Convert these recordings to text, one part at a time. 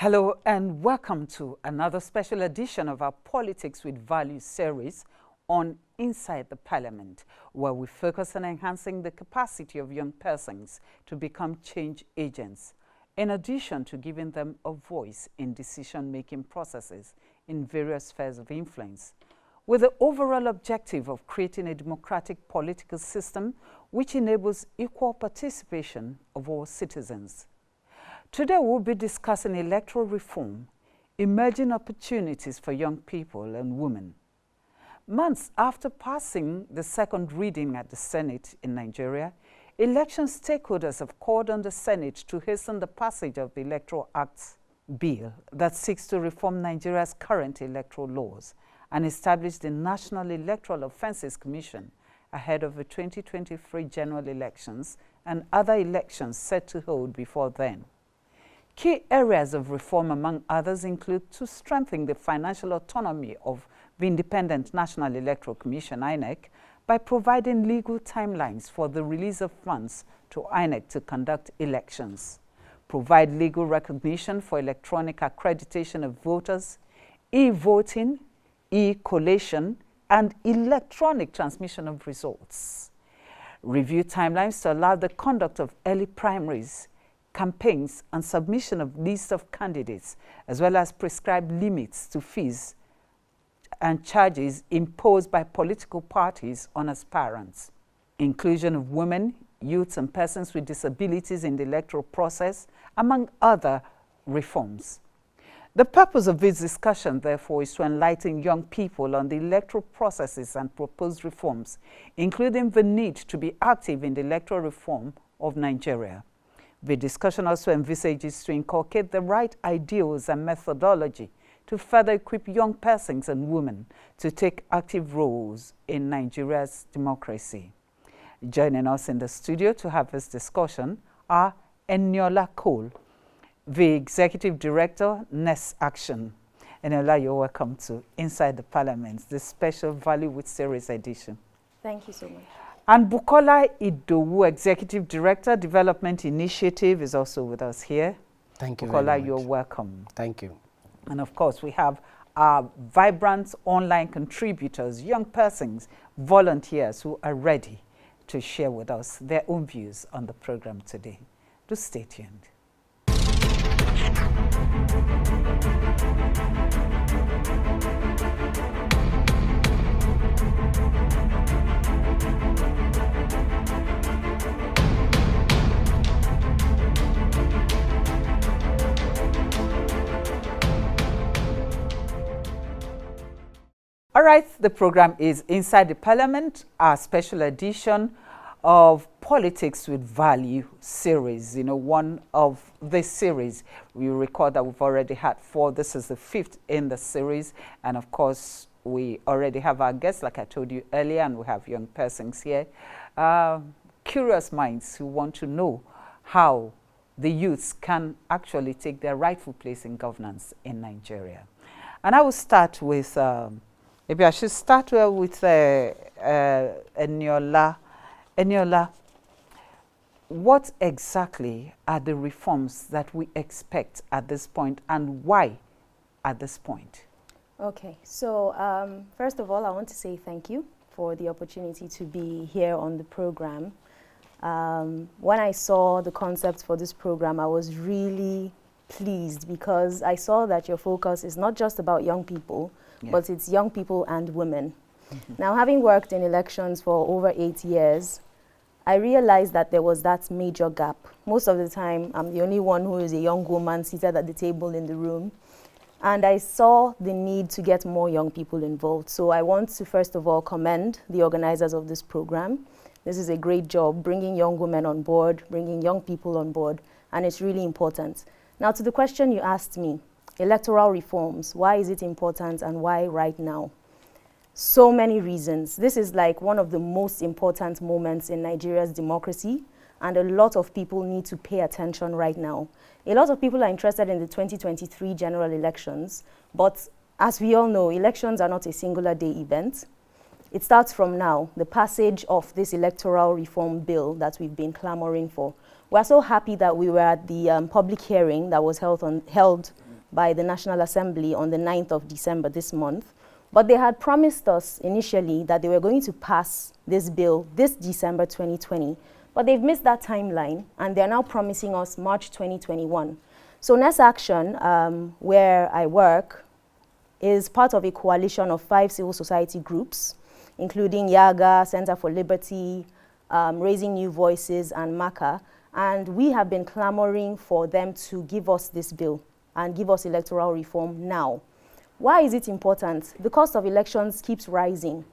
Hello and welcome to another special edition of our Politics with Value series on Inside the Parliament, where we focus on enhancing the capacity of young persons to become change agents, in addition to giving them a voice in decision-making processes in various spheres of influence, with the overall objective of creating a democratic political system which enables equal participation of all citizens. Today we'll be discussing electoral reform, emerging opportunities for young people and women. Months after passing the second reading at the Senate in Nigeria, election stakeholders have called on the Senate to hasten the passage of the Electoral Act bill that seeks to reform Nigeria's current electoral laws and establish the National Electoral Offences Commission ahead of the 2023 general elections and other elections set to hold before then. Key areas of reform, among others, include to strengthen the financial autonomy of the Independent National Electoral Commission, INEC, by providing legal timelines for the release of funds to INEC to conduct elections, provide legal recognition for electronic accreditation of voters, e-voting, e-collation, and electronic transmission of results, review timelines to allow the conduct of early primaries, campaigns, and submission of lists of candidates, as well as prescribe limits to fees and charges imposed by political parties on aspirants, inclusion of women, youths, and persons with disabilities in the electoral process, among other reforms. The purpose of this discussion, therefore, is to enlighten young people on the electoral processes and proposed reforms, including the need to be active in the electoral reform of Nigeria. The discussion also envisages to inculcate the right ideals and methodology to further equip young persons and women to take active roles in Nigeria's democracy. Joining us in the studio to have this discussion are Eniola Cole, the Executive Director, NES Action. Eniola, you're welcome to Inside the Parliament, this special Value with Series edition. Thank you so much. And Bukola Idowu, Executive Director, Development Initiative, is also with us here. Thank you Bukola, very much. you're welcome. Thank you. And of course, we have our vibrant online contributors, young persons, volunteers who are ready to share with us their own views on the program today. Do stay tuned. All right, the program is Inside the Parliament, our special edition of Politics with Value series. You know, one of this series, we record that we've already had 4. This is the 5th in the series. And of course, we already have our guests, like I told you earlier, and we have young persons here. Curious minds who want to know how the youths can actually take their rightful place in governance in Nigeria. And I will start with... maybe I should start with Eniola. Eniola, what exactly are the reforms that we expect at this point, and why at this point? Okay, so first of all, I want to say thank you for the opportunity to be here on the program. When I saw the concept for this program, I was really pleased because I saw that your focus is not just about young people, but it's young people and women. Now, having worked in elections for over 8 years, I realized that there was that major gap. Most of the time, I'm the only one who is a young woman seated at the table in the room. And I saw the need to get more young people involved. So I want to, first of all, commend the organizers of this program. This is a great job, bringing young women on board, bringing young people on board, and it's really important. Now, to the question you asked me, electoral reforms, why is it important and why right now? So many reasons. This is like one of the most important moments in Nigeria's democracy, and a lot of people need to pay attention right now. A lot of people are interested in the 2023 general elections, but as we all know, elections are not a singular day event. It starts from now, the passage of this electoral reform bill that we've been clamoring for. We're so happy that we were at the public hearing that was held by the National Assembly on the 9th of December this month. But they had promised us initially that they were going to pass this bill this December 2020. But they've missed that timeline, and they're now promising us March 2021. So Next Action, where I work, is part of a coalition of 5 civil society groups, including YAGA, Center for Liberty, Raising New Voices, and MACA. And we have been clamoring for them to give us this bill and give us electoral reform now. Why is it important? The cost of elections keeps rising.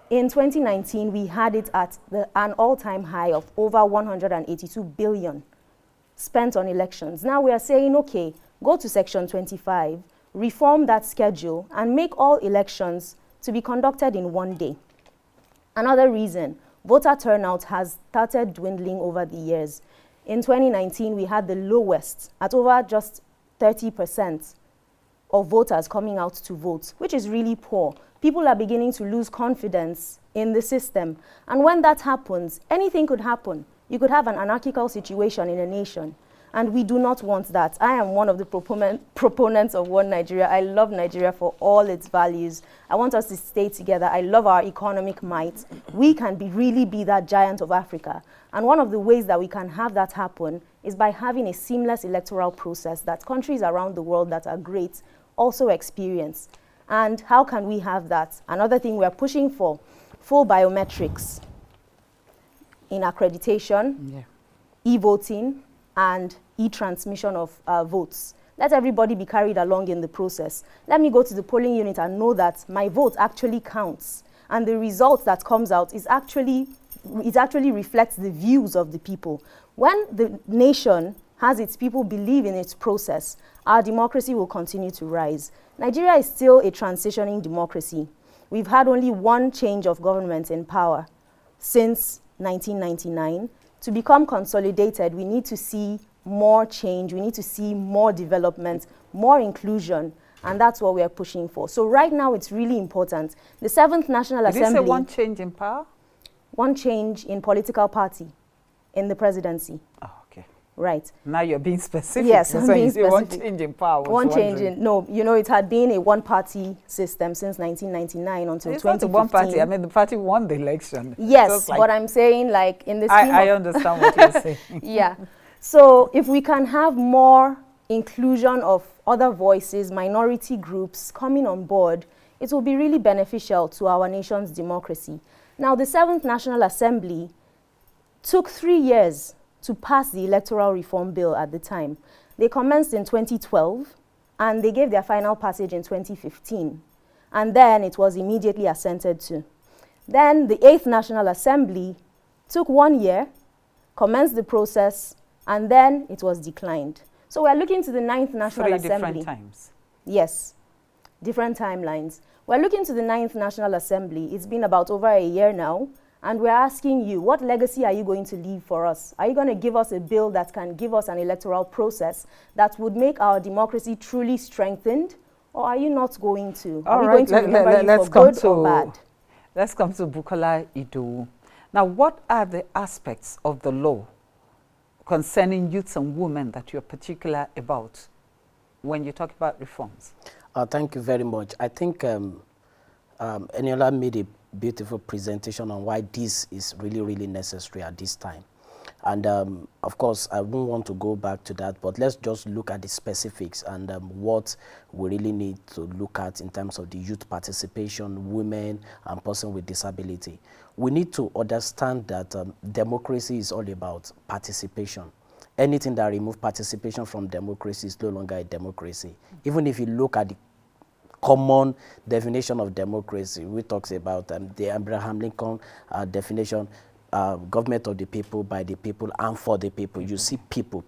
In 2019, we had it at an all-time high of over 182 billion spent on elections. Now we are saying, okay, go to Section 25, reform that schedule, and make all elections to be conducted in one day. Another reason, voter turnout has started dwindling over the years. In 2019, we had the lowest at over just 30% of voters coming out to vote, which is really poor. People are beginning to lose confidence in the system. And when that happens, anything could happen. You could have an anarchical situation in a nation. And we do not want that. I am one of the proponents of One Nigeria. I love Nigeria for all its values. I want us to stay together. I love our economic might. We can really be that giant of Africa. And one of the ways that we can have that happen is by having a seamless electoral process that countries around the world that are great also experience. And how can we have that? Another thing we're pushing for, full biometrics in accreditation, e-voting, and e-transmission of votes. Let everybody be carried along in the process. Let me go to the polling unit and know that my vote actually counts. And the result that comes out is actually reflects the views of the people. When the nation has its people believe in its process, our democracy will continue to rise. Nigeria is still a transitioning democracy. We've had only one change of government in power since 1999. To become consolidated, we need to see more change, we need to see more development, more inclusion, and that's what we are pushing for. So right now, it's really important. The 7th National Assembly... Did you say one change in power? One change in political party, in the presidency. Oh, okay. Right. Now you're being specific. Yes, I'm being specific. One change in power. One change in, no, you know, it had been a one-party system since 1999 until 2015. It's not a one party. I mean, the party won the election. Yes, like, but I'm saying, like, in the scheme I understand what you're saying. Yeah. So if we can have more inclusion of other voices, minority groups coming on board, it will be really beneficial to our nation's democracy. Now, the 7th National Assembly took 3 years to pass the Electoral Reform Bill at the time. They commenced in 2012, and they gave their final passage in 2015. And then it was immediately assented to. Then the 8th National Assembly took 1 year, commenced the process, and then it was declined. So we're looking to the 9th National Assembly. 3 different times. Yes, different timelines. We're looking to the 9th National Assembly. It's been about over a year now. And we're asking you, what legacy are you going to leave for us? Are you going to give us a bill that can give us an electoral process that would make our democracy truly strengthened? Or are you not going to? Are we going to remember you for good or bad? Let's come to Bukola Idowu. Now, what are the aspects of the law concerning youths and women that you're particular about when you talk about reforms? Thank you very much. I think Eniola made a beautiful presentation on why this is really, really necessary at this time. And of course, I won't want to go back to that, but let's just look at the specifics and what we really need to look at in terms of the youth participation, women, and person with disability. We need to understand that democracy is all about participation. Anything that removes participation from democracy is no longer a democracy. Even if you look at the common definition of democracy, we talks about the Abraham Lincoln definition, government of the people, by the people, and for the people. You see people.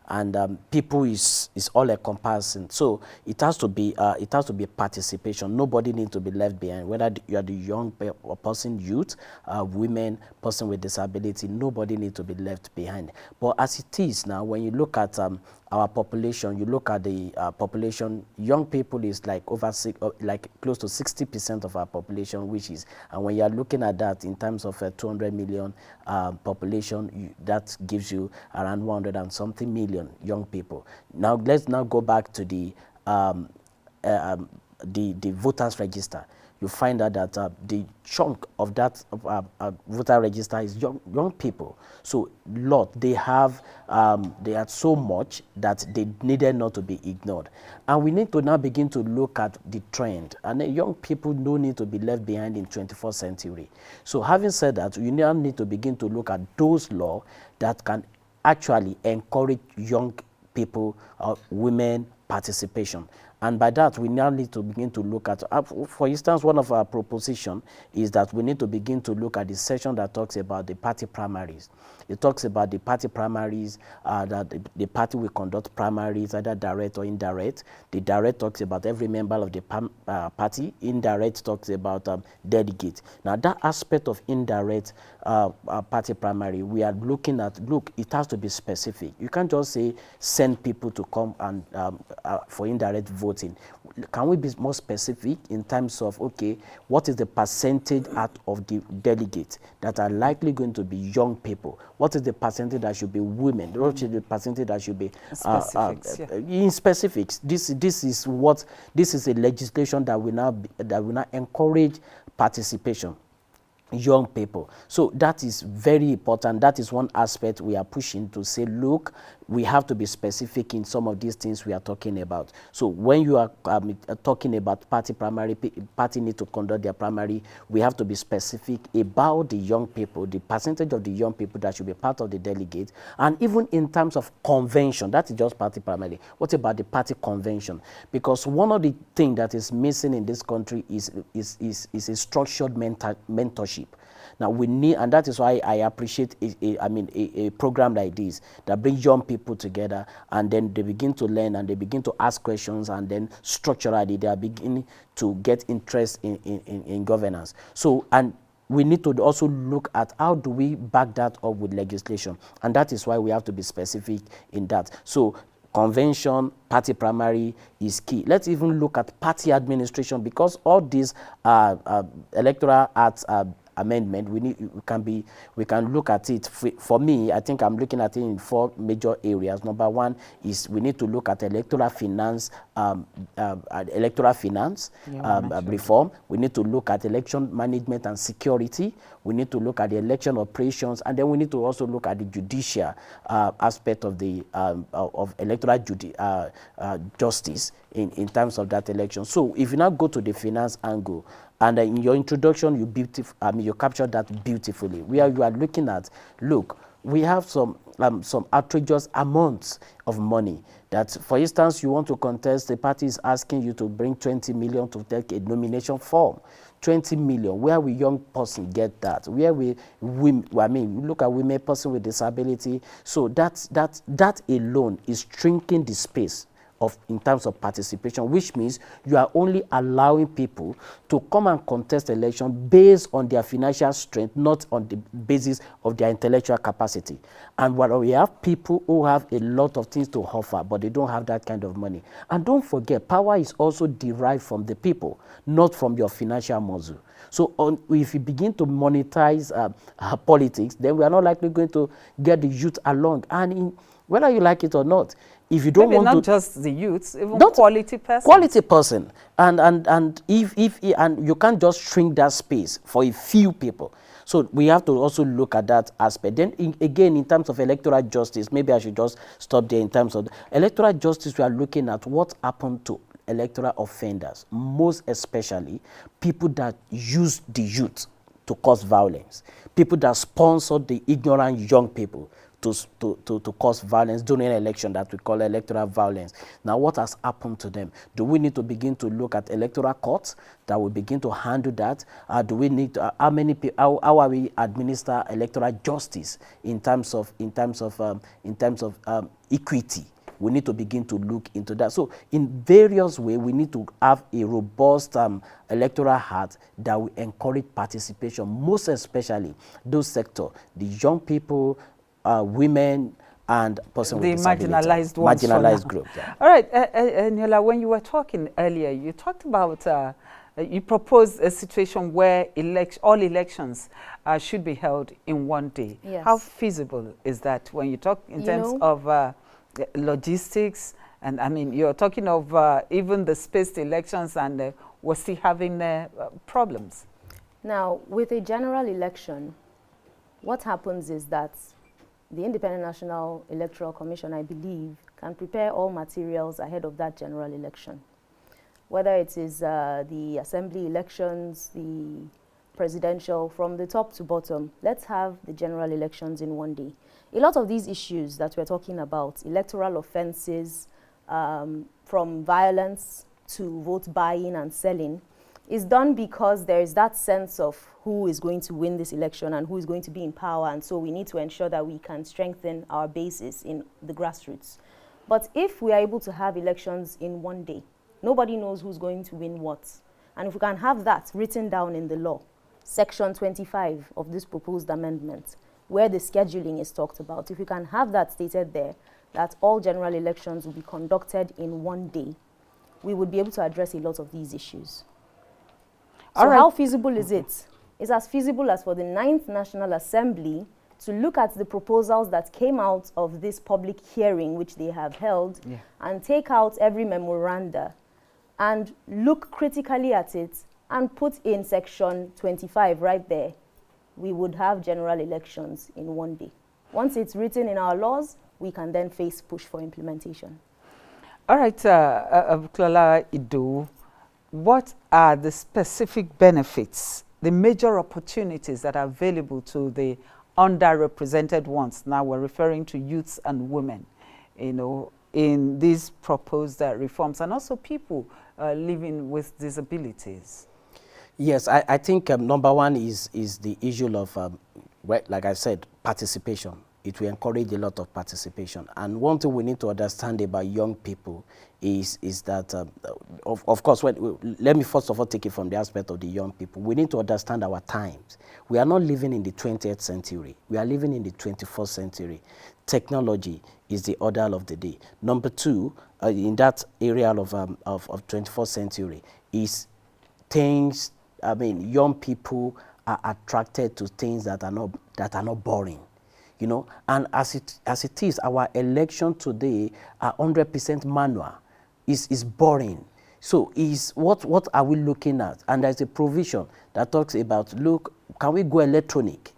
And people is all encompassing. So it has to be participation. Nobody needs to be left behind. Whether you are the young person, youth, women, person with disability, nobody needs to be left behind. But as it is now, when you look at our population, you look at the population, young people is like like close to 60% of our population, which is, and when you are looking at that in terms of 200 million population, that gives you around 100 and something million young people. Now let's now go back to the voters register. You find out that the chunk of that voter register is young people. So they have so much that they needed not to be ignored. And we need to now begin to look at the trend. And young people don't need to be left behind in 21st century. So having said that, you now need to begin to look at those laws that can actually encourage young people, women participation. And by that, we now need to begin to look at, for instance, one of our propositions is that we need to begin to look at the section that talks about the party primaries. It talks about the party primaries, that the party will conduct primaries, either direct or indirect. The direct talks about every member of the party. Indirect talks about delegates. Now, that aspect of indirect party primary, we are looking at, it has to be specific. You can't just say, send people to come and for indirect voting. Can we be more specific in terms of, okay, what is the percentage out of the delegates that are likely going to be young people? What is the percentage that should be women? What is the percentage that should be specifics, in specifics? This is a legislation that will now encourage participation. Young people. So that is very important. That is one aspect we are pushing to say, look, we have to be specific in some of these things we are talking about. So when you are talking about party primary, party need to conduct their primary, we have to be specific about the young people, the percentage of the young people that should be part of the delegate, and even in terms of convention, that is just party primary. What about the party convention? Because one of the things that is missing in this country is a structured mentorship. Now we need, and that is why I appreciate a program like this that brings young people together, and then they begin to learn and they begin to ask questions, and then structurally they are beginning to get interest in governance. So, and we need to also look at how do we back that up with legislation, and that is why we have to be specific in that. So convention, party primary is key. Let's even look at party administration, because all these electoral acts amendment, we can look at it. For me, I think I'm looking at it in 4 major areas. Number one is we need to look at electoral finance, reform. We need to look at election management and security. We need to look at the election operations, and then we need to also look at the judicial aspect of the of electoral justice in terms of that election. So if you now go to the finance angle, and in your introduction, you captured that beautifully, where you are looking at, look, we have some outrageous amounts of money that, for instance, you want to contest, the party is asking you to bring 20 million to take a nomination form. 20 million, where will young person get that? Where will women, look at women, person with disability. So that alone is shrinking the space in terms of participation, which means you are only allowing people to come and contest election based on their financial strength, not on the basis of their intellectual capacity. And while we have people who have a lot of things to offer, but they don't have that kind of money. And don't forget, power is also derived from the people, not from your financial muscle. So if you begin to monetize politics, then we are not likely going to get the youth along. And whether you like it or not, if you don't Maybe want not to, just the youths, even quality person. Quality person, and if you can't just shrink that space for a few people. So we have to also look at that aspect. Then again, in terms of electoral justice, maybe I should just stop there. In terms of electoral justice, we are looking at what happened to electoral offenders, most especially people that use the youth to cause violence, people that sponsor the ignorant young people to cause violence during an election that we call electoral violence. Now, what has happened to them? Do we need to begin to look at electoral courts that will begin to handle that? Do we need how are we administer electoral justice in terms of equity? We need to begin to look into that. So in various ways, we need to have a robust electoral act that will encourage participation, most especially those sectors, the young people, women, and person with the disability. marginalized ones. Marginalized group. Yeah. All right, Niola, when you were talking earlier, you talked about, you proposed a situation where all elections should be held in one day. Yes. How feasible is that when you talk in terms of logistics? And I mean, you're talking of even the spaced elections, and we're still having problems. Now, with a general election, what happens is that the Independent National Electoral Commission, I believe, can prepare all materials ahead of that general election. Whether it is the assembly elections, the presidential, from the top to bottom, let's have the general elections in one day. A lot of these issues that we're talking about, electoral offenses, from violence to vote buying and selling, is done because there is that sense of who is going to win this election and who is going to be in power, and so we need to ensure that we can strengthen our bases in the grassroots. But if we are able to have elections in one day, nobody knows who's going to win what. And if we can have that written down in the law, Section 25 of this proposed amendment, where the scheduling is talked about, if we can have that stated there, that all general elections will be conducted in one day, we would be able to address a lot of these issues. So how feasible is it? It's as feasible as for the 9th National Assembly to look at the proposals that came out of this public hearing, which they have held, and take out every memoranda and look critically at it and put in Section 25 right there. We would have general elections in one day. Once it's written in our laws, we can then push for implementation. All right, Clara Ido, what are the specific benefits, the major opportunities that are available to the underrepresented ones? Now we're referring to youths and women, in these proposed reforms, and also people living with disabilities. Yes, I think number one is the issue of, like I said, participation. It will encourage a lot of participation. And one thing we need to understand about young people is that, of course, let me first of all take it from the aspect of the young people. We need to understand our times. We are not living in the 20th century. We are living in the 21st century. Technology is the order of the day. Number two, in that area of 21st century is things, young people are attracted to things that are not boring. And as it is, our election today are 100% manual. Is boring. So what are we looking at? And there's a provision that talks about, look, can we go electronic?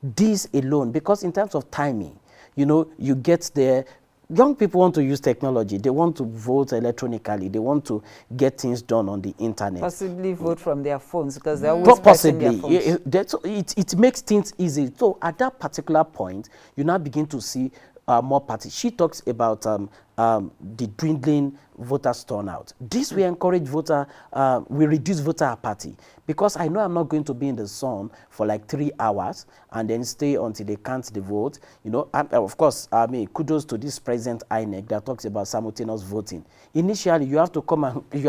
This alone, because in terms of timing, you get there. Young people want to use technology. They want to vote electronically. They want to get things done on the internet. Possibly vote from their phones, because they're always possibly their phones. It makes things easy. So at that particular point, you now begin to see more parties. She talks about the dwindling voters turnout. This will encourage we reduce voter apathy, because I know I'm not going to be in the sun for like 3 hours and then stay until they count the vote. And of course, kudos to this present INEC that talks about simultaneous voting. Initially, you have to come do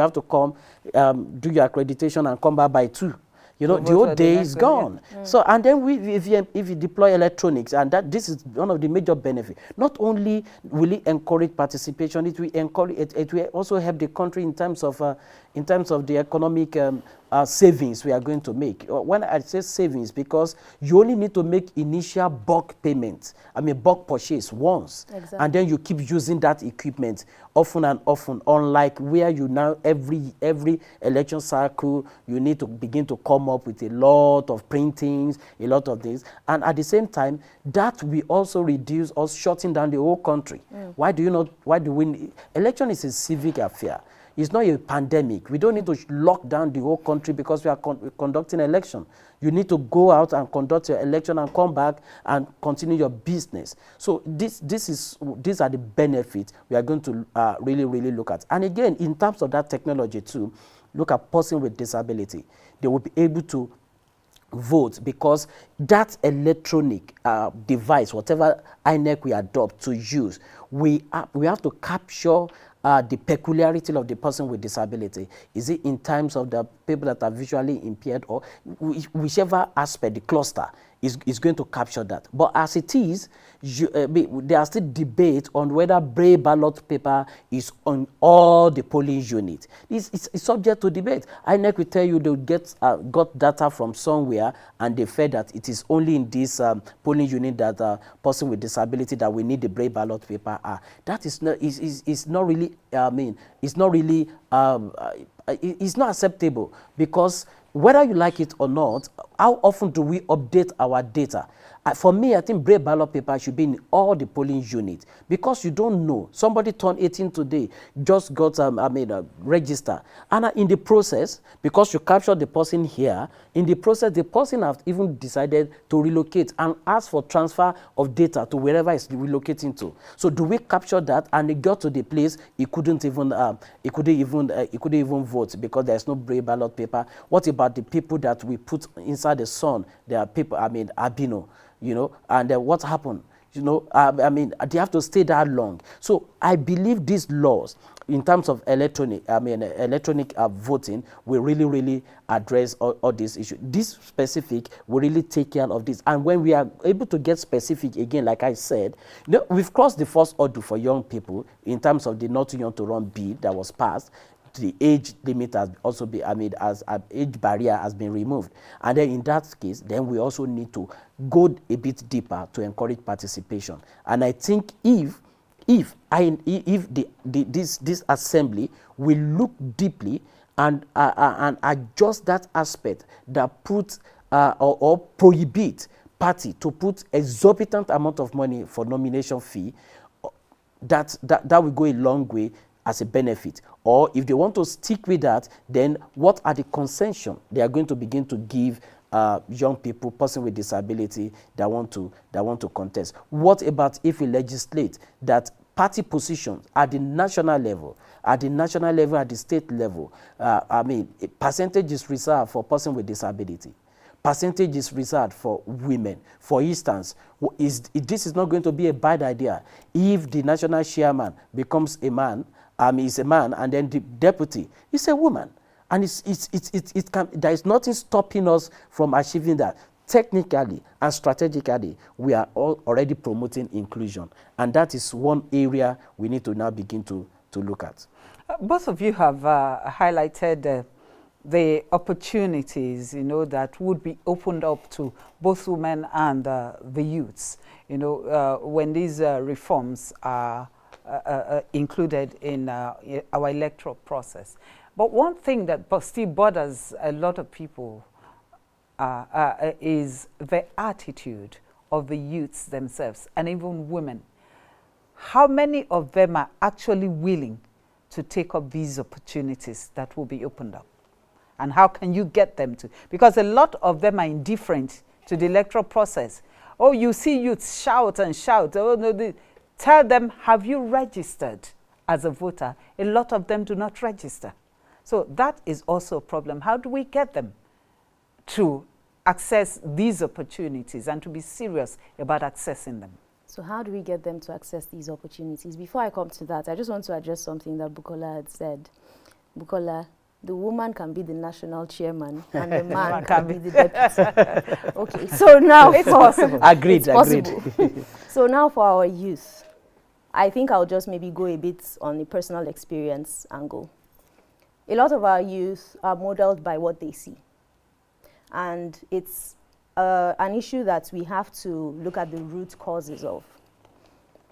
your accreditation and come back by 2. The old day is gone. So, and then if you deploy electronics, and this is one of the major benefits. Not only will it encourage participation, it will also help the country in terms of the economic savings we are going to make. When I say savings, because you only need to make initial bulk payments, bulk purchase once, and then you keep using that equipment often and often, unlike where you now, every election cycle, you need to begin to come up with a lot of printings, a lot of things, and at the same time, that will also reduce us shutting down the whole country. Why do we, election is a civic affair. It's not a pandemic. We don't need to lock down the whole country because we are conducting an election. You need to go out and conduct your election and come back and continue your business. So these are the benefits we are going to really, really look at. And again, in terms of that technology too, look at person with disability. They will be able to vote, because that electronic device, whatever INEC we adopt to use, we have to capture the peculiarity of the person with disability. Is it in terms of the people that are visually impaired, or whichever aspect, the cluster, is going to capture that. But as it is, there are still debate on whether braille ballot paper is on all the polling units. It's subject to debate. INEC will tell you they got data from somewhere, and they fed that it is only in this polling unit that person with disability that we need the braille ballot paper are. That is not is not really. It's not really. It's not acceptable, because whether you like it or not, how often do we update our data? For me, I think braille ballot paper should be in all the polling units, because you don't know. Somebody turned 18 today, just got register, and in the process, because you capture the person here, in the process, the person has even decided to relocate and ask for transfer of data to wherever it's relocating to. So do we capture that? And it got to the place he couldn't even vote because there's no braille ballot paper. What about the people that we put inside the sun? There are people, albino, and what happened? They have to stay that long. So I believe these laws, in terms of electronic voting, will really address all these issues. This specific will really take care of this. And when we are able to get specific, again, like I said, we've crossed the first hurdle for young people in terms of the Not Too Young to Run bill that was passed. The age limit has also been, as age barrier has been removed. And then in that case, then we also need to go a bit deeper to encourage participation. And I think if this assembly will look deeply and adjust that aspect that puts or prohibit party to put exorbitant amount of money for nomination fee, that will go a long way as a benefit. Or if they want to stick with that, then what are the concessions they are going to begin to give young people, person with disability that want to contest? What about if we legislate that party positions at the national level, at the state level, a percentage is reserved for person with disability, percentage is reserved for women? For instance, this is not going to be a bad idea if the national chairman becomes a man, is a man, and then the deputy is a woman. And there is nothing stopping us from achieving that. Technically and strategically, we are already promoting inclusion. And that is one area we need to now begin to look at. Both of you have highlighted the opportunities, that would be opened up to both women and the youths, when these reforms are included in our electoral process. But one thing that still bothers a lot of people is the attitude of the youths themselves, and even women. How many of them are actually willing to take up these opportunities that will be opened up? And how can you get them to? Because a lot of them are indifferent to the electoral process. Oh, you see youths shout and shout. Oh, no, tell them, have you registered as a voter? A lot of them do not register. So that is also a problem. How do we get them to access these opportunities and to be serious about accessing them? So how do we get them to access these opportunities? Before I come to that, I just want to address something that Bukola had said. Bukola, the woman can be the national chairman and the man can be the deputy. Okay, so now it's possible. Agreed. So now for our youth, I think I'll just maybe go a bit on a personal experience angle. A lot of our youth are modeled by what they see. And it's an issue that we have to look at the root causes of.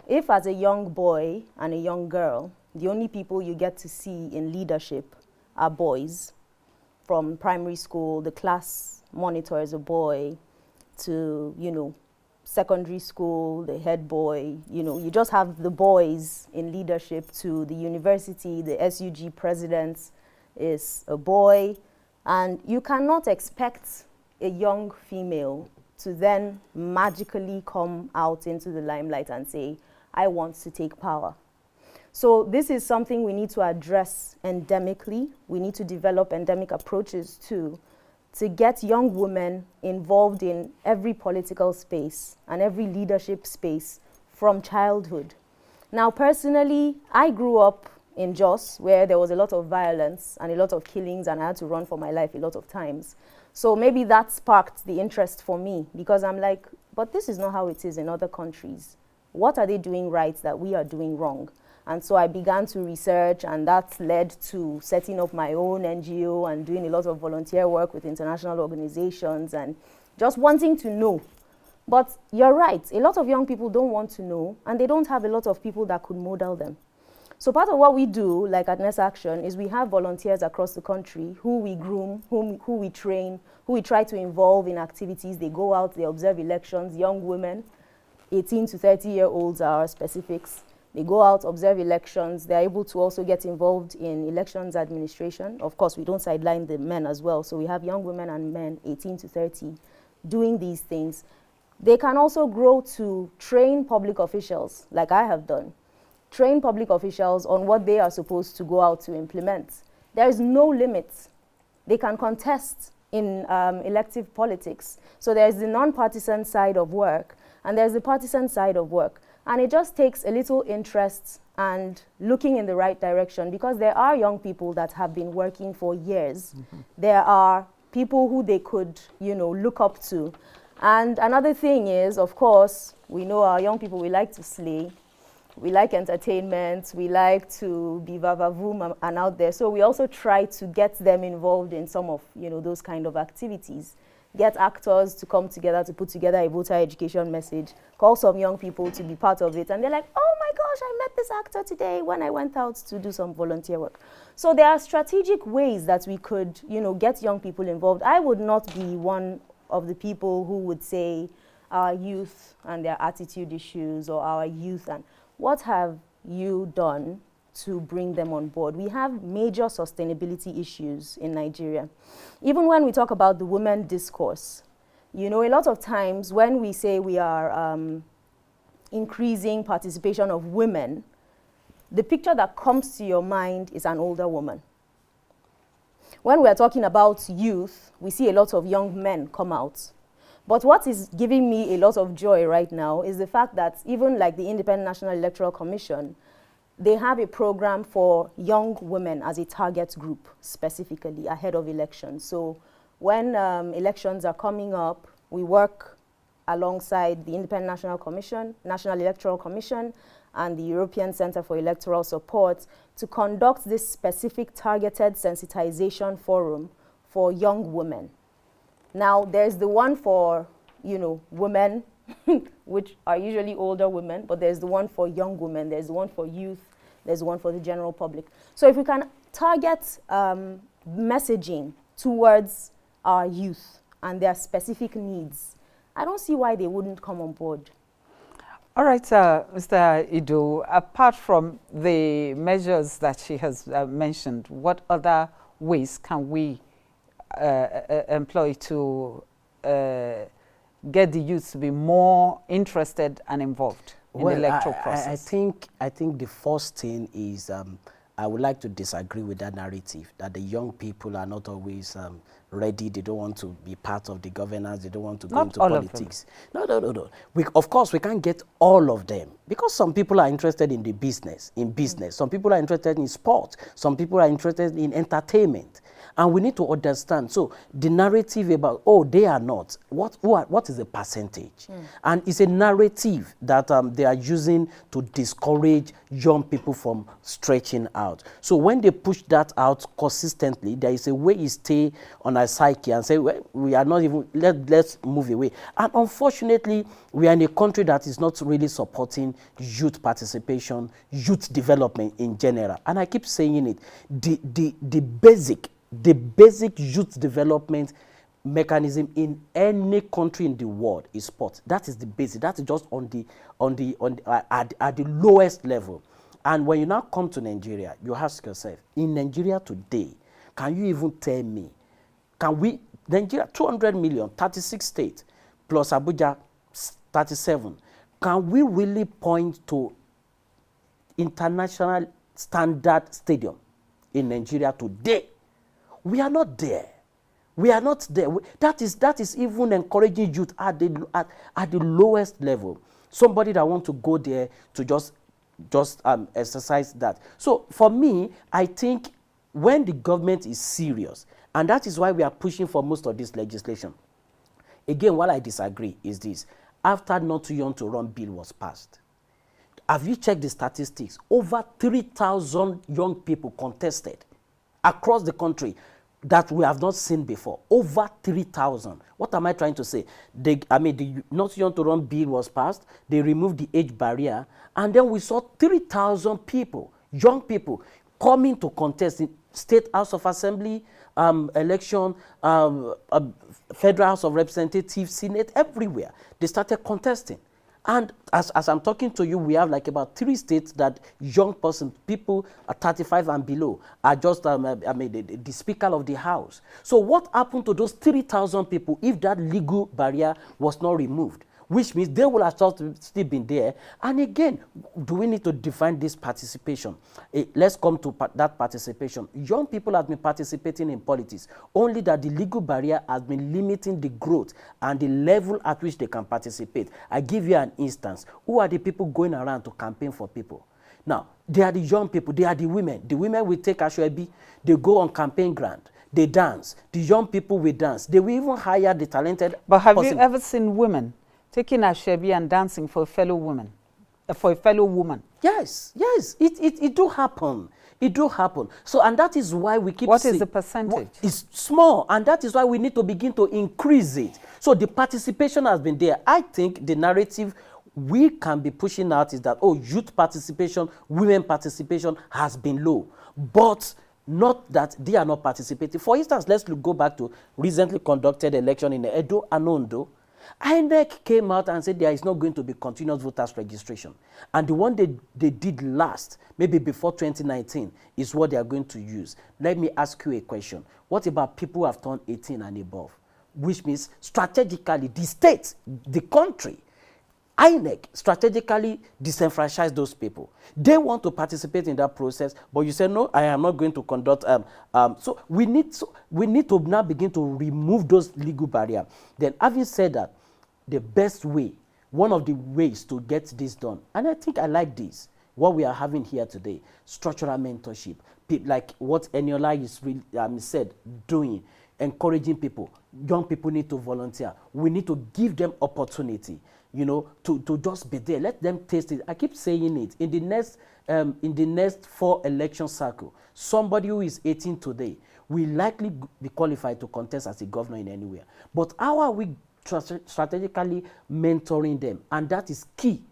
If as a young boy and a young girl, the only people you get to see in leadership are boys, from primary school, the class monitor is a boy, to, secondary school, the head boy, you just have the boys in leadership, to the university, the SUG president is a boy, and you cannot expect a young female to then magically come out into the limelight and say, I want to take power. So this is something we need to address endemically. We need to develop endemic approaches to get young women involved in every political space and every leadership space from childhood. Now, personally, I grew up in Jos, where there was a lot of violence and a lot of killings, and I had to run for my life a lot of times. So maybe that sparked the interest for me, because I'm like, but this is not how it is in other countries. What are they doing right that we are doing wrong? And so I began to research, and that led to setting up my own NGO and doing a lot of volunteer work with international organizations and just wanting to know. But you're right, a lot of young people don't want to know, and they don't have a lot of people that could model them. So part of what we do, like at Next Action, is we have volunteers across the country who we groom, who we train, who we try to involve in activities. They go out, they observe elections, young women, 18 to 30-year-olds are our specifics. They go out, observe elections. They're able to also get involved in elections administration. Of course, we don't sideline the men as well. So we have young women and men, 18 to 30, doing these things. They can also grow to train public officials, like I have done. Train public officials on what they are supposed to go out to implement. There is no limit. They can contest in elective politics. So there's the non-partisan side of work, and there's the partisan side of work. And it just takes a little interest and looking in the right direction, because there are young people that have been working for years. There are people who they could, look up to. And another thing is, of course, we know our young people, we like to slay. We like entertainment, we like to be vavavoom and out there. So we also try to get them involved in some of, those kind of activities. Get actors to come together to put together a voter education message, call some young people to be part of it. And they're like, oh my gosh, I met this actor today when I went out to do some volunteer work. So there are strategic ways that we could, get young people involved. I would not be one of the people who would say our youth and their attitude issues, or our youth and... What have you done to bring them on board? We have major sustainability issues in Nigeria. Even when we talk about the women discourse, a lot of times when we say we are increasing participation of women, the picture that comes to your mind is an older woman. When we're talking about youth, we see a lot of young men come out. But what is giving me a lot of joy right now is the fact that even like the Independent National Electoral Commission, they have a program for young women as a target group, specifically ahead of elections. So when elections are coming up, we work alongside the Independent National Electoral Commission, and the European Center for Electoral Support to conduct this specific targeted sensitization forum for young women. Now, there's the one for, women, which are usually older women, but there's the one for young women, there's the one for youth, there's the one for the general public. So if we can target messaging towards our youth and their specific needs, I don't see why they wouldn't come on board. All right, Mr. Ido, apart from the measures that she has mentioned, what other ways can we employ to get the youth to be more interested and involved in the electoral process? I think the first thing is I would like to disagree with that narrative that the young people are not always ready. They don't want to be part of the governance. They don't want to go into politics. No. Of course, we can't get all of them, because some people are interested in the business. Some people are interested in sport. Some people are interested in entertainment. And we need to understand. So the narrative about, they are not, what is the percentage? And it's a narrative that they are using to discourage young people from stretching out. So when they push that out consistently, there is a way you stay on a psyche and say, well, we are not even, let's move away. And unfortunately, we are in a country that is not really supporting youth participation, youth development in general. And I keep saying it, the basic youth development mechanism in any country in the world is sport. That is the basic. That is just at the lowest level. And when you now come to Nigeria, you ask yourself, in Nigeria today, can you even tell me, Nigeria, 200 million, 36 states, plus Abuja, 37, can we really point to international standard stadium in Nigeria today? We are not there. We are not there. That is even encouraging youth at the lowest level. Somebody that wants to go there to just just exercise that. So for me, I think when the government is serious, and that is why we are pushing for most of this legislation. Again, what I disagree is this. After Not Too Young to Run bill was passed, have you checked the statistics? Over 3,000 young people contested across the country that we have not seen before. Over 3,000. What am I trying to say? The Not Too Young to Run bill was passed. They removed the age barrier. And then we saw 3,000 people, young people, coming to contest in State House of Assembly, election, Federal House of Representatives, Senate, everywhere. They started contesting. And as I'm talking to you, we have like about 3 states that young person, people at 35 and below, are just the Speaker of the House. So what happened to those 3,000 people if that legal barrier was not removed? Which means they will have still been there. And again, do we need to define this participation? Let's come to that participation. Young people have been participating in politics, only that the legal barrier has been limiting the growth and the level at which they can participate. I give you an instance. Who are the people going around to campaign for people? Now, they are the young people, they are the women. The women will take Ashwebi, they go on campaign ground, they dance. The young people will dance. They will even hire the talented But have you ever seen women taking a shebi and dancing for a fellow woman, Yes, it do happen. It do happen. So, and that is why we keep What is the percentage? It's small, and that is why we need to begin to increase it. So the participation has been there. I think the narrative we can be pushing out is that, oh, youth participation, women participation has been low. But not that they are not participating. For instance, let's go back to recently conducted election in Edo and Ondo. INEC came out and said there is not going to be continuous voters registration. And the one they did last, maybe before 2019, is what they are going to use. Let me ask you a question. What about people who have turned 18 and above? Which means strategically, the state, the country, INEC strategically disenfranchise those people. They want to participate in that process, but you say, no, I am not going to conduct. So we need to now begin to remove those legal barriers. Then having said that, the best way, one of the ways to get this done, and I think I like this, what we are having here today, structural mentorship, like what Eniola is said, doing, encouraging people. Young people need to volunteer. We need to give them opportunity, you know, to just be there. Let them taste it. I keep saying it. In the next 4 election cycle, somebody who is 18 today will likely be qualified to contest as a governor in anywhere. But how are we strategically mentoring them? And that is key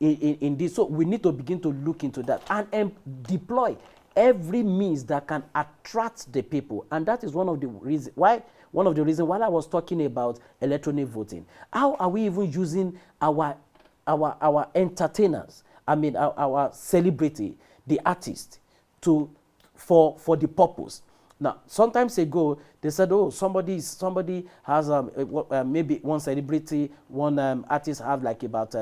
in this. So we need to begin to look into that and deploy every means that can attract the people. And that is one of the reasons why I was talking about electronic voting. How are we even using our entertainers, our celebrity, the artist, for the purpose? Now, sometimes ago, they said, oh, somebody has maybe one celebrity, one artist have like about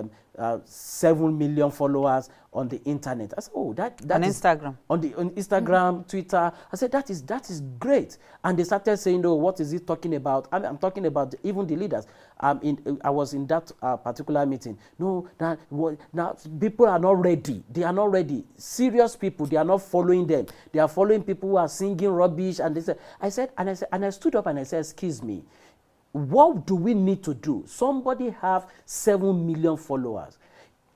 7 million followers on the internet. I said, oh, that on is Instagram. On Instagram, Twitter. I said, that is great. And they started saying, oh, what is he talking about? I'm talking about even the leaders. I was in that particular meeting. No, now people are not ready. They are not ready. Serious people, they are not following them. They are following people who are singing rubbish. And they said, I stood up and I said, excuse me, what do we need to do? Somebody have 7 million followers.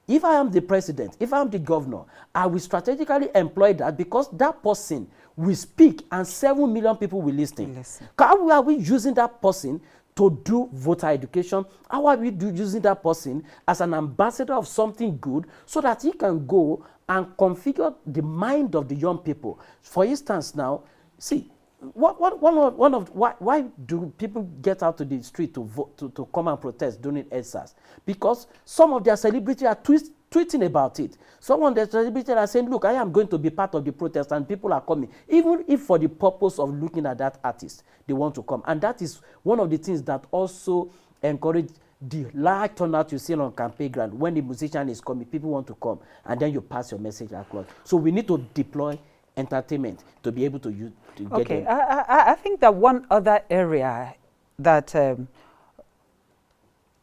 If I am the president, if I am the governor, I will strategically employ that because that person will speak and 7 million people will listen. How are we using that person to do voter education? How are we using that person as an ambassador of something good so that he can go and configure the mind of the young people? For instance now, see, why do people get out to the street to vote, to come and protest during EdSARS? Because some of their celebrities are tweeting about it. Some of their celebrities are saying, look, I am going to be part of the protest, and people are coming. Even if for the purpose of looking at that artist, they want to come. And that is one of the things that also encourage the large turnout you see on campaign ground. When the musician is coming, people want to come, and then you pass your message across. So we need to deploy entertainment to be able to use to get okay. them. I think that one other area that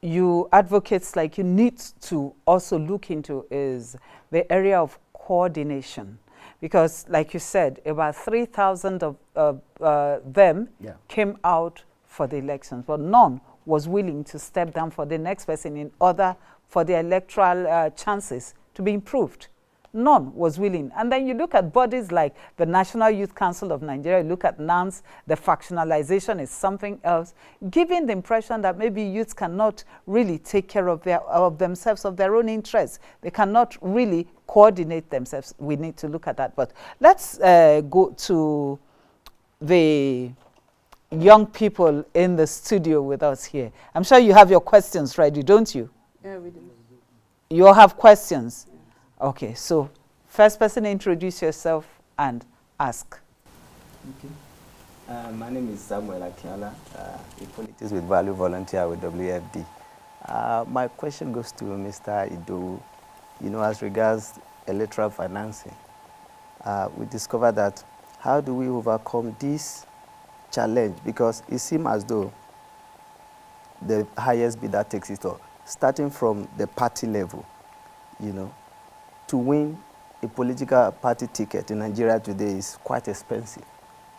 you advocates like you need to also look into is the area of coordination. Because like you said, about 3,000 of them came out for the elections, but none was willing to step down for the next person in order for the electoral chances to be improved. None was willing. And then you look at bodies like the National Youth Council of Nigeria, you look at NANS, the factionalization is something else, giving the impression that maybe youths cannot really take care of themselves, of their own interests. They cannot really coordinate themselves. We need to look at that. But let's go to the young people in the studio with us here. I'm sure you have your questions ready, don't you? Yeah, we do. You all have questions? Okay, so first person, introduce yourself and ask. Okay. My name is Samuel Akiala, a Politics with Value volunteer with WFD. My question goes to Mr. Ido. You know, as regards electoral financing, we discovered that how do we overcome this challenge? Because it seems as though the highest bidder takes it all, starting from the party level, you know. To win a political party ticket in Nigeria today is quite expensive.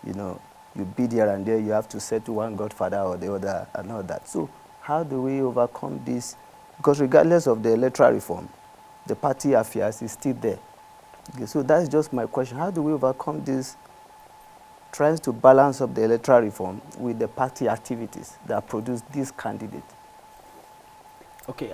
You know, you bid here and there, you have to settle one godfather or the other and all that. So how do we overcome this? Because regardless of the electoral reform, the party affairs is still there. Okay, so that's just my question. How do we overcome this, trying to balance up the electoral reform with the party activities that produce this candidate? Okay,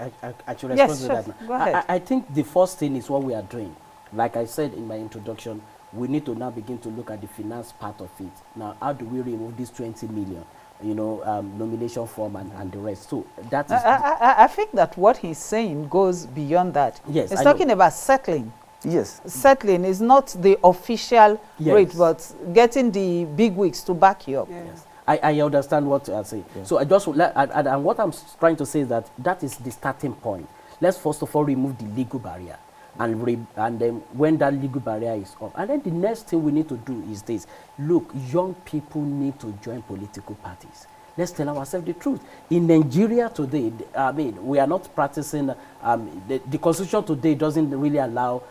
I should respond to that now. Go ahead. I think the first thing is what we are doing. Like I said in my introduction, we need to now begin to look at the finance part of it. Now, how do we remove this 20 million, you know, nomination form and the rest? So that is... I think that what he's saying goes beyond that. Yes, he's talking about settling. Yes. Settling is not the official rate, but getting the big wigs to back you up. Yes. I understand what you are saying. Yeah. So I just and what I'm trying to say is that is the starting point. Let's first of all remove the legal barrier, and then when that legal barrier is up, and then the next thing we need to do is this: look, young people need to join political parties. Let's tell ourselves the truth. In Nigeria today, I mean, we are not practicing. The constitution today doesn't really allow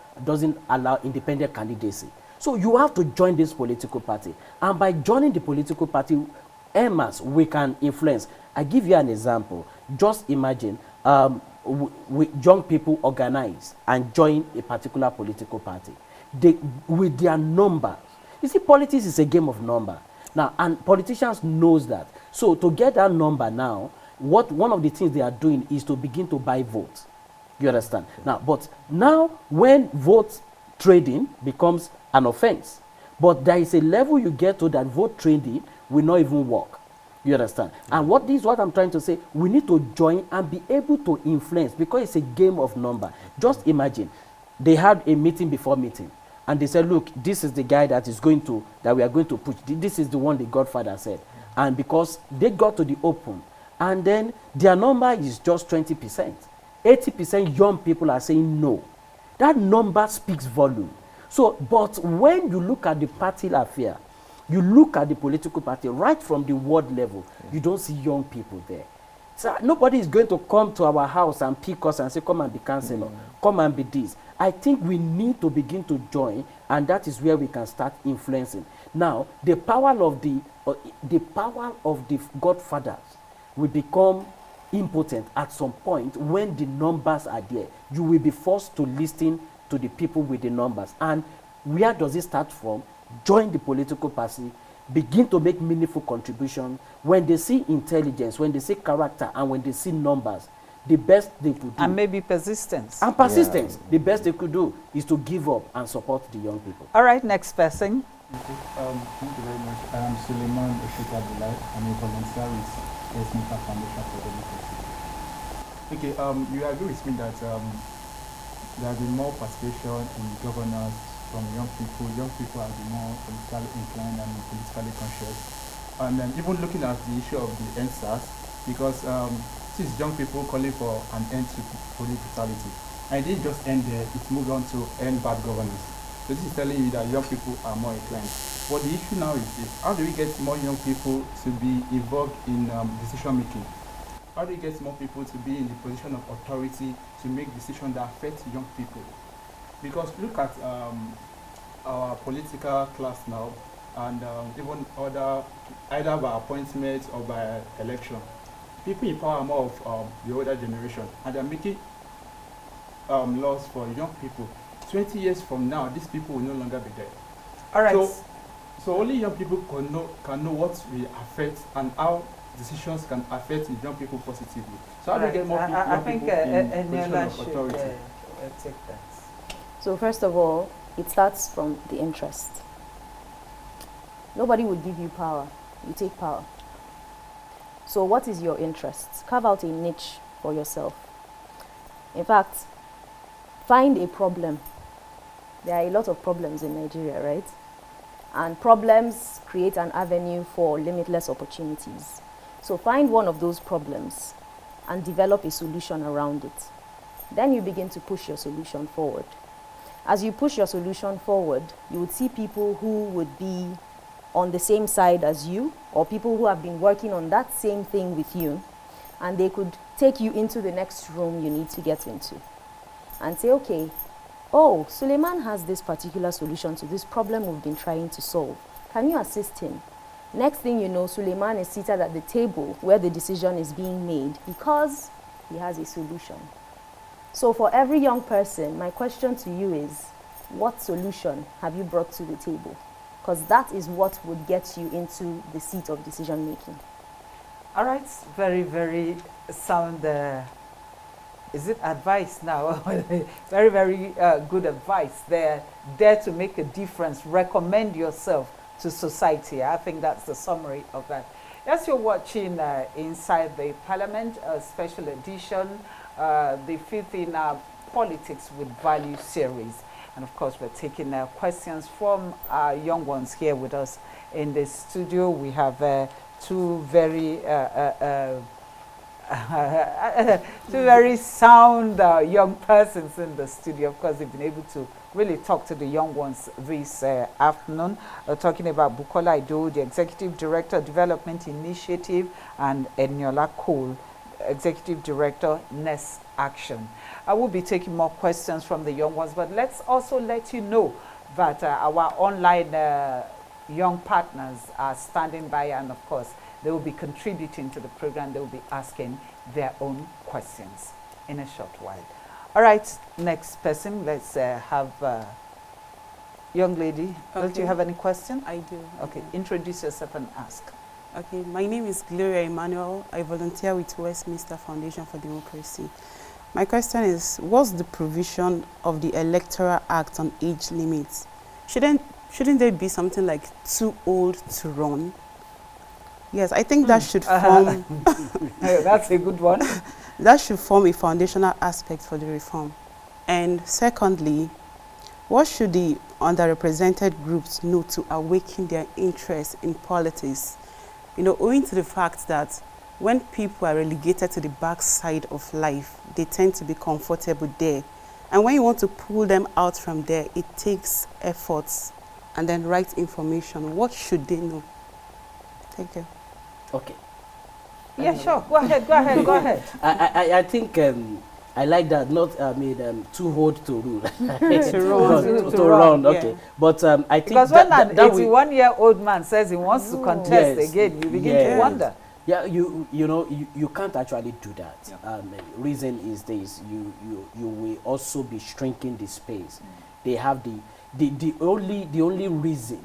independent candidacy. So you have to join this political party, and by joining the political party, we can influence. I give you an example. Just imagine young people organize and join a particular political party. With their numbers. You see, politics is a game of number. Now, and politicians knows that. So to get that number now, one of the things they are doing is to begin to buy votes. You understand? Now, but now when vote trading becomes an offense, but there is a level you get to that vote trading will not even work. You understand? And what I'm trying to say, we need to join and be able to influence, because it's a game of number. Just imagine, they had a meeting before meeting, and they said, look, this is the guy that we are going to push. This is the one the Godfather said. And because they got to the open, and then their number is just 20%. 80% young people are saying no. That number speaks volume. So, but when you look at the party affair, you look at the political party right from the ward level, you don't see young people there. So nobody is going to come to our house and pick us and say, come and be councillor, come and be this. I think we need to begin to join, and that is where we can start influencing. Now, the power of the godfathers will become impotent at some point when the numbers are there. You will be forced to listen to the people with the numbers. And where does it start from? Join the political party, begin to make meaningful contribution. When they see intelligence, when they see character, and when they see numbers, the best they could do. And maybe persistence. And persistence. Yeah. The best they could do is to give up and support the young people. All right, next person. Okay. Thank you very much. I am Suleiman Oshikabulai. I'm a volunteer with Westminster Foundation for Democracy. Okay, you agree with me that there will be more participation in governance from young people. Young people are more politically inclined and politically conscious. And even looking at the issue of the NSAS, because since young people calling for an end to politicality, and it didn't just end there, it moved on to end bad governance. So this is telling you that young people are more inclined. But the issue now is this: how do we get more young people to be involved in decision making? How do you get more people to be in the position of authority to make decisions that affect young people? Because look at our political class now, and even other, either by appointment or by election. People in power are more of the older generation, and they're making laws for young people. 20 years from now, these people will no longer be there. All right. So only young people can know what will affect and how decisions can affect young people positively. So how do you get more people, young people in position of authority? Take that. So first of all, it starts from the interest. Nobody will give you power. You take power. So what is your interest? Carve out a niche for yourself. In fact, find a problem. There are a lot of problems in Nigeria, right? And problems create an avenue for limitless opportunities. So find one of those problems and develop a solution around it. Then you begin to push your solution forward. As you push your solution forward, you would see people who would be on the same side as you, or people who have been working on that same thing with you, and they could take you into the next room you need to get into and say, okay, oh, Suleiman has this particular solution to this problem we've been trying to solve. Can you assist him? Next thing you know, Suleiman is seated at the table where the decision is being made because he has a solution. So for every young person, my question to you is, what solution have you brought to the table? Because that is what would get you into the seat of decision making. All right, very, very sound, is it advice now? Very, very good advice there. Dare to make a difference, recommend yourself to society. I think that's the summary of that. As you're watching Inside the Parliament, a special edition, the fifth in our Politics with Value series. And of course, we're taking questions from our young ones here with us in the studio. We have two very two very sound young persons in the studio. Of course, they've been able to really talk to the young ones this afternoon. Talking about Bukola Ido, the Executive Director, Development Initiative, and Eniola Cole, Executive Director, Nest Action. I will be taking more questions from the young ones, but let's also let you know that our online young partners are standing by, and of course, they will be contributing to the program. They will be asking their own questions in a short while. All right, next person, let's have young lady. Okay. Don't you have any question? I do. Okay, introduce yourself and ask. Okay, my name is Gloria Emmanuel. I volunteer with Westminster Foundation for Democracy. My question is, what's the provision of the Electoral Act on age limits? Shouldn't there be something like too old to run? Yes, I think that should form... That's a good one. That should form a foundational aspect for the reform. And secondly, what should the underrepresented groups know to awaken their interest in politics? You know, owing to the fact that when people are relegated to the backside of life, they tend to be comfortable there. And when you want to pull them out from there, it takes efforts and then right information. What should they know? Thank you. Okay. Yeah, sure. Go ahead, go ahead, go ahead. I think I like that. Not too old to rule. to run. yeah. Okay. But I think because when an 81-year-old man says he wants to contest again, you begin to wonder. Yeah, you know you can't actually do that. Yeah. Reason is this: you will also be shrinking the space. They have the only reason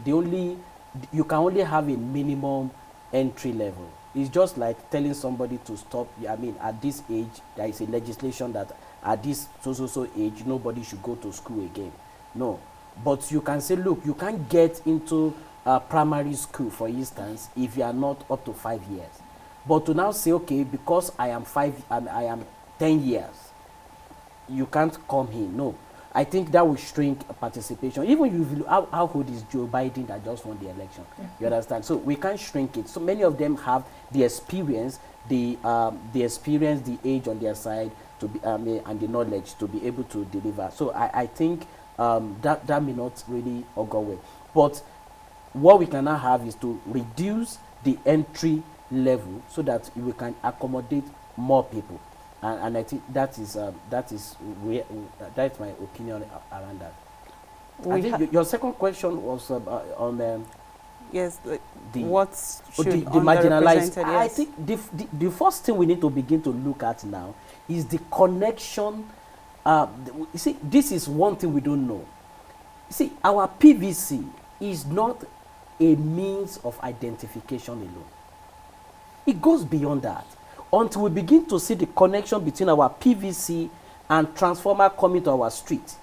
you can only have a minimum entry level. It's just like telling somebody to stop. I mean, at this age, there is a legislation that at this so age, nobody should go to school again. No, but you can say, look, you can't get into primary school, for instance, if you are not up to 5 years. But to now say, okay, because I am 10 years, you can't come in. No, I think that will shrink participation. Even if you look, how old is Joe Biden that just won the election? You understand? So we can't shrink it. So many of them have the experience, the age on their side to be, and the knowledge to be able to deliver. So I think that may not really go well. But what we can now have is to reduce the entry level so that we can accommodate more people. And I think that's my opinion around that. I think your second question was on yes, the what should the marginalized. underrepresented, yes. I think the first thing we need to begin to look at now is the connection. You see, this is one thing we don't know. You see, our PVC is not a means of identification alone. It goes beyond that. Until we begin to see the connection between our PVC and transformer coming to our street,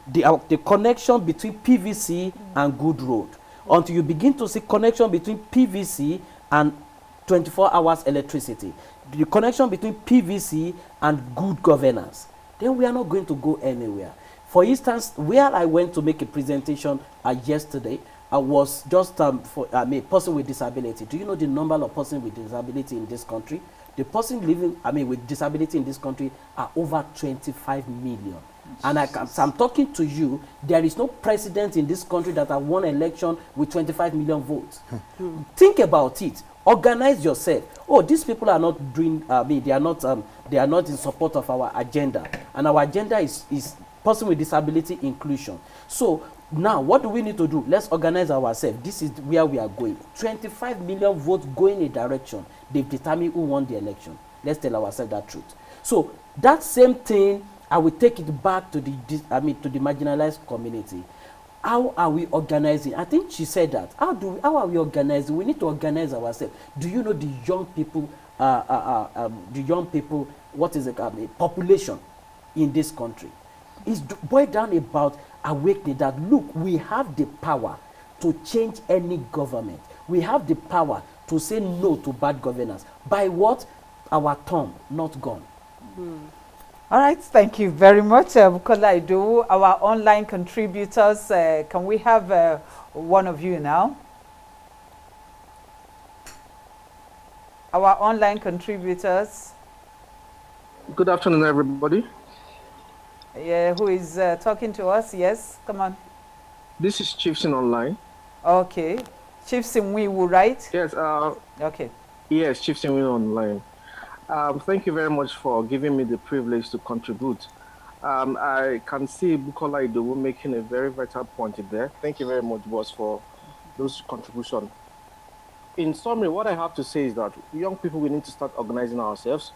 the connection between PVC and good road, until you begin to see connection between PVC and 24 hours electricity, the connection between PVC and good governance, then we are not going to go anywhere. For instance, where I went to make a presentation yesterday, I was just a person with disability. Do you know the number of persons with disability in this country? The person living, with disability in this country are over 25 million. And as I'm talking to you, there is no president in this country that have won election with 25 million votes. Think about it. Organize yourself. Oh, these people are not doing, they are not in support of our agenda. And our agenda is person with disability inclusion. So now, what do we need to do? Let's organize ourselves. This is where we are going. 25 million votes going in a direction. They've determined who won the election. Let's tell ourselves that truth. So that same thing, I will take it back to the marginalized community. How are we organizing? I think she said that. How are we organizing? We need to organize ourselves. Do you know the young people? What is the population in this country? It's boiled down about awakening that, look, we have the power to change any government. We have the power to say no to bad governance. By what? Our term, not gone. All right, thank you very much, Bukola Idowu. Our online contributors, can we have one of you now? Our online contributors. Good afternoon, everybody. Yeah, who is talking to us? Yes, come on. This is Chieftain Online. Okay. Chieftain Wiwu, right? Yes. Okay. Yes, Chieftain Wiwu Online. Thank you very much for giving me the privilege to contribute. I can see Bukola Idowu making a very vital point there. Thank you very much, boss, for those contributions. In summary, what I have to say is that young people, we need to start organizing ourselves,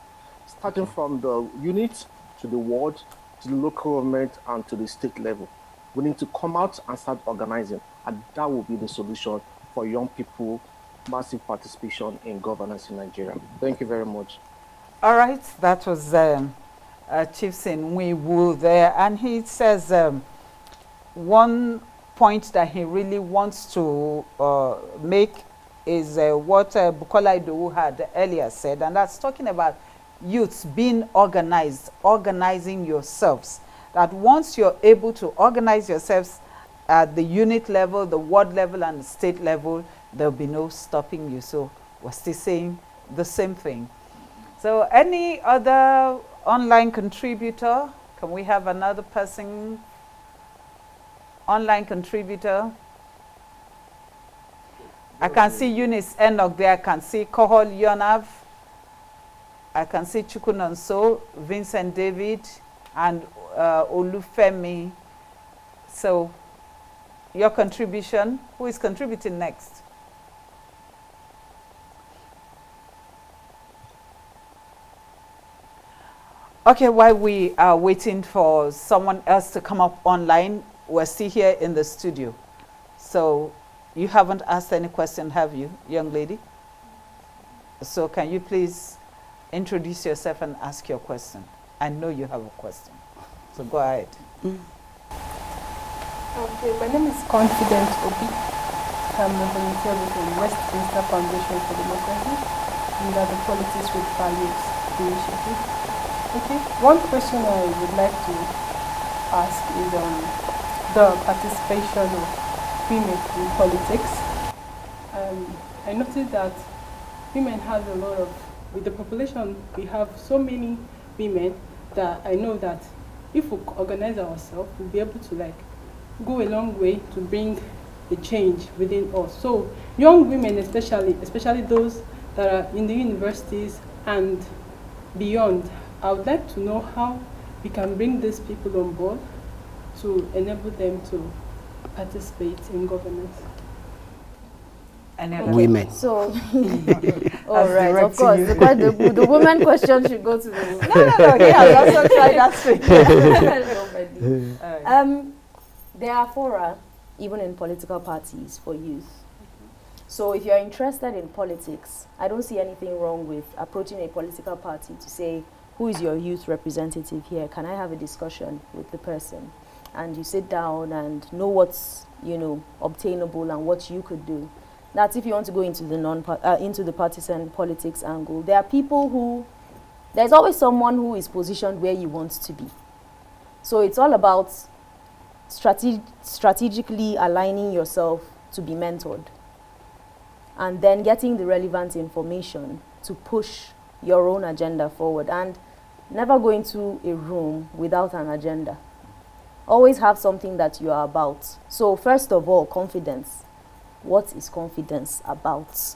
starting from the unit to the ward, to the local government, and to the state level. We need to come out and start organizing, and that will be the solution for young people, massive participation in governance in Nigeria. Thank you very much. All right, that was Chieftain Wiwu there, and he says one point that he really wants to make is what Bukola Idowu had earlier said, and that's talking about youths being organized, organizing yourselves. That once you're able to organize yourselves at the unit level, the ward level, and the state level, there'll be no stopping you. So we're still saying the same thing. So any other online contributor? Can we have another person? Online contributor? I can see Eunice Enoch there. I can see Kohol Yonav. I can see Chukunonso, Vincent David, and Olufemi. So your contribution. Who is contributing next? Okay, while we are waiting for someone else to come up online, we're still here in the studio. So you haven't asked any question, have you, young lady? So can you please introduce yourself and ask your question? I know you have a question, so go ahead. Okay, my name is Confident Obi. I'm a volunteer with the Westminster Foundation for Democracy under the Politics with Values initiative. Okay, one question I would like to ask is the participation of women in politics. I noticed that women have a lot of, with the population, we have so many women that I know that if we organize ourselves, we'll be able to go a long way to bring a change within us. So young women especially those that are in the universities and beyond. I would like to know how we can bring these people on board to enable them to participate in governance. Women. So, all right, of course, the women question should go to the women. No, he has also tried that thing. There are fora, even in political parties, for youth. So if you're interested in politics, I don't see anything wrong with approaching a political party to say, who is your youth representative here? Can I have a discussion with the person? And you sit down and know what's, obtainable and what you could do. That's if you want to go into the into the partisan politics angle. There are people who, there's always someone who is positioned where you want to be. So it's all about strategically aligning yourself to be mentored, and then getting the relevant information to push your own agenda forward, and never go into a room without an agenda. Always have something that you are about. So first of all, confidence. What is confidence about?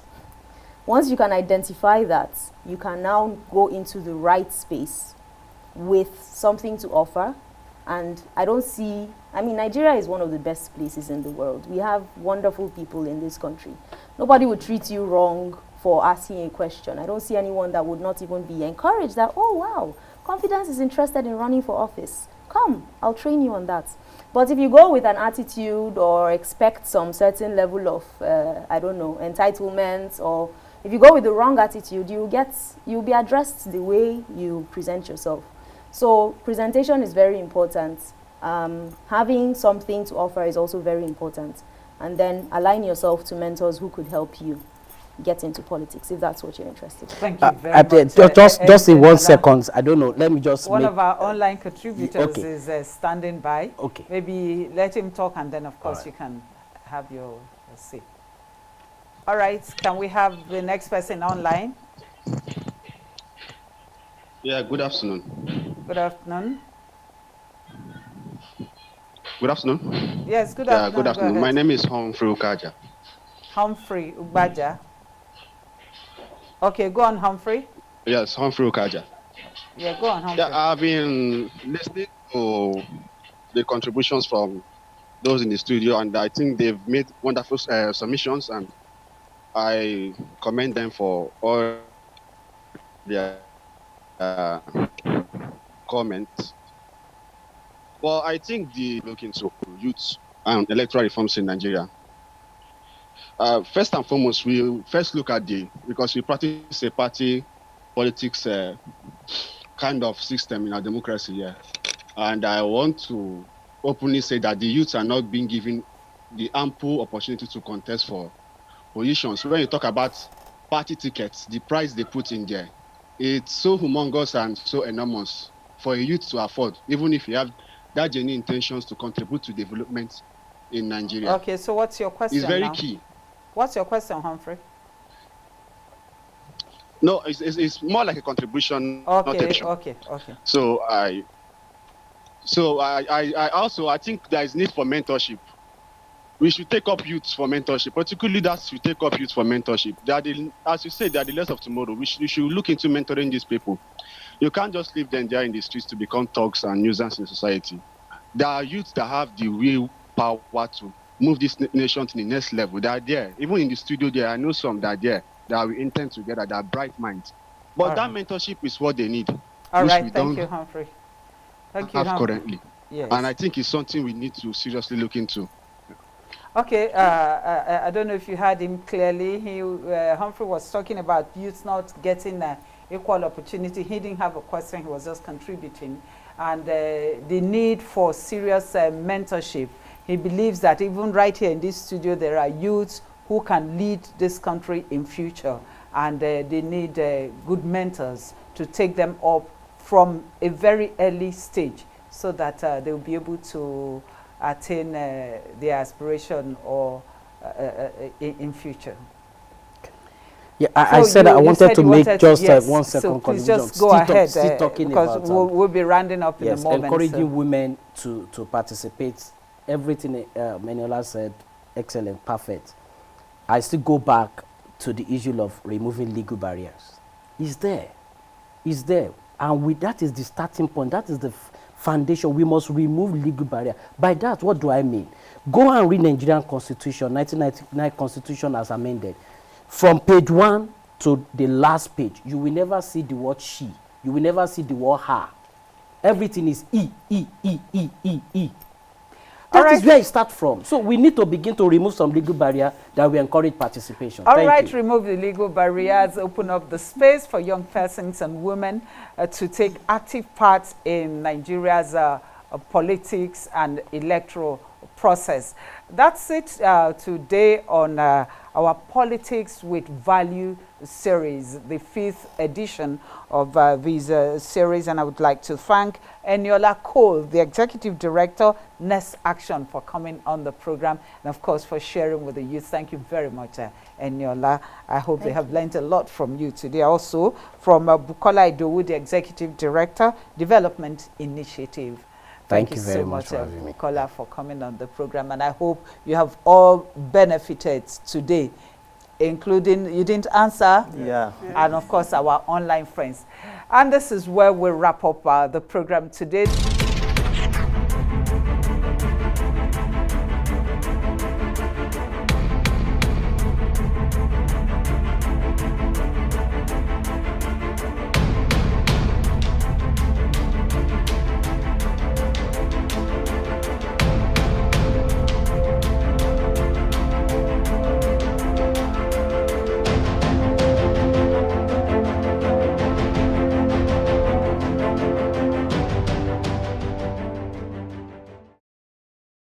Once you can identify that, you can now go into the right space with something to offer. And Nigeria is one of the best places in the world. We have wonderful people in this country. Nobody would treat you wrong for asking a question. I don't see anyone that would not even be encouraged that, oh wow, confidence is interested in running for office. Come, I'll train you on that. But if you go with an attitude or expect some certain level of, entitlement, or if you go with the wrong attitude, you'll be addressed the way you present yourself. So presentation is very important. Having something to offer is also very important. And then align yourself to mentors who could help you get into politics, if that's what you're interested in. Thank you very much. Just in 1 second, I don't know, let me just One of our online contributors is standing by. Okay. Maybe let him talk, and then, of course, you can have your say. All right, can we have the next person online? Yeah, good afternoon. Good afternoon. Good afternoon. Yes, good afternoon. Good afternoon. My name is Humphrey Ukaja. Humphrey Ubaja. Okay, go on, Humphrey. Yes, Humphrey Ukaja. Yeah, go on, Humphrey. Yeah, I've been listening to the contributions from those in the studio, and I think they've made wonderful submissions, and I commend them for all their comments. Well, I think the looking to youth and electoral reforms in Nigeria. First and foremost, we first look at because we practice a party politics kind of system in our democracy here. And I want to openly say that the youths are not being given the ample opportunity to contest for positions. When you talk about party tickets, the price they put in there, it's so humongous and so enormous for a youth to afford, even if you have that genuine intentions to contribute to development in Nigeria. Okay, so what's your question? It's very key. What's your question, Humphrey? No, it's more like a contribution, not a question. Okay. So I think there is need for mentorship. We should take up youths for mentorship, particularly that we take up youths for mentorship. As you said, they are the leaders of tomorrow. We should look into mentoring these people. You can't just leave them there in the streets to become thugs and nuisance in society. There are youths that have the real power to move this nation to the next level. They are there. Even in the studio there, I know some that are there that we intend together, that are bright minds. But that mentorship is what they need. All right, thank you, Humphrey. Thank you, Humphrey. Currently. Yes. And I think it's something we need to seriously look into. Okay, I don't know if you heard him clearly. Humphrey was talking about youth not getting equal opportunity. He didn't have a question, he was just contributing. And the need for serious mentorship. He believes that even right here in this studio, there are youths who can lead this country in future. And they need good mentors to take them up from a very early stage so that they'll be able to attain their aspiration or in future. Yeah, I said I wanted to make just yes, 1 second so please contribution. just go ahead Still talking because about, we'll be rounding up in a moment. Encouraging women to participate. Everything Meniola said, excellent, perfect. I still go back to the issue of removing legal barriers. It's there. It's there. And that is the starting point. That is the foundation. We must remove legal barrier. By that, what do I mean? Go and read Nigerian Constitution, 1999 Constitution as amended. From page 1 to the last page, you will never see the word she. You will never see the word her. Everything is E, E, E, E, E, E. That is where it starts from. So we need to begin to remove some legal barrier that will encourage participation. All right, remove the legal barriers, open up the space for young persons and women to take active part in Nigeria's politics and electoral process. That's it today on our Politics with Value series, the 5th edition of this series. And I would like to thank Eniola Cole, the Executive Director, Next Action, for coming on the program and, of course, for sharing with the youth. Thank you very much, Eniola. I hope they have learned a lot from you today. Also, from Bukola Idowu, the Executive Director, Development Initiative. Thank you very much, Bukola, for coming on the program. And I hope you have all benefited today, including, you didn't answer, and of course our online friends. And this is where we wrap up the program today.